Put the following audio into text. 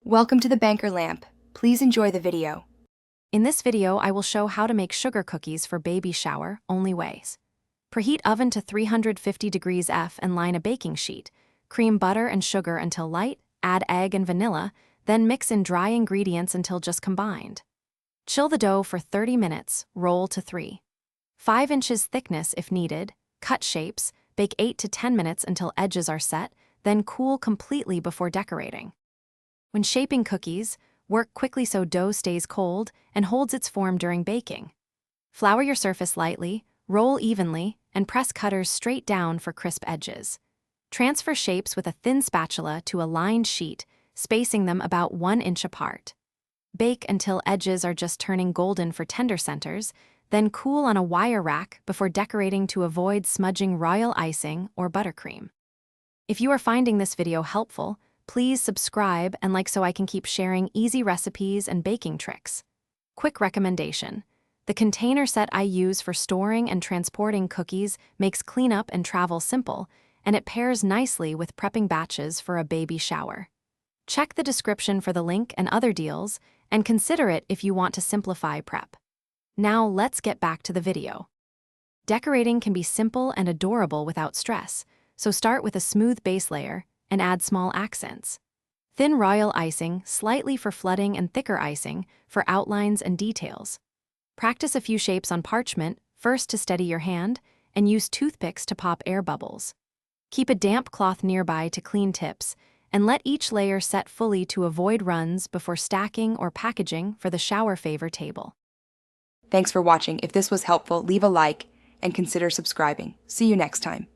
Welcome to the Banker Lamp. Please enjoy the video. In this video, I will show how to make sugar cookies for baby shower, only ways. Preheat oven to 350 degrees F and line a baking sheet. Cream butter and sugar until light, add egg and vanilla, then mix in dry ingredients until just combined. Chill the dough for 30 minutes, roll to 5 inches thickness if needed, cut shapes, bake 8 to 10 minutes until edges are set, then cool completely before decorating. When shaping cookies, work quickly so dough stays cold and holds its form during baking. Flour your surface lightly, roll evenly, and press cutters straight down for crisp edges. Transfer shapes with a thin spatula to a lined sheet, spacing them about 1 inch apart. Bake until edges are just turning golden for tender centers, then cool on a wire rack before decorating to avoid smudging royal icing or buttercream. If you are finding this video helpful, please subscribe and like so I can keep sharing easy recipes and baking tricks. Quick recommendation: the container set I use for storing and transporting cookies makes cleanup and travel simple, and it pairs nicely with prepping batches for a baby shower. Check the description for the link and other deals, and consider it if you want to simplify prep. Now let's get back to the video. Decorating can be simple and adorable without stress, so start with a smooth base layer and add small accents. Thin royal icing, slightly for flooding, and thicker icing for outlines and details. Practice a few shapes on parchment, first to steady your hand, and use toothpicks to pop air bubbles. Keep a damp cloth nearby to clean tips, and let each layer set fully to avoid runs before stacking or packaging for the shower favor table. Thanks for watching. If this was helpful, leave a like and consider subscribing. See you next time.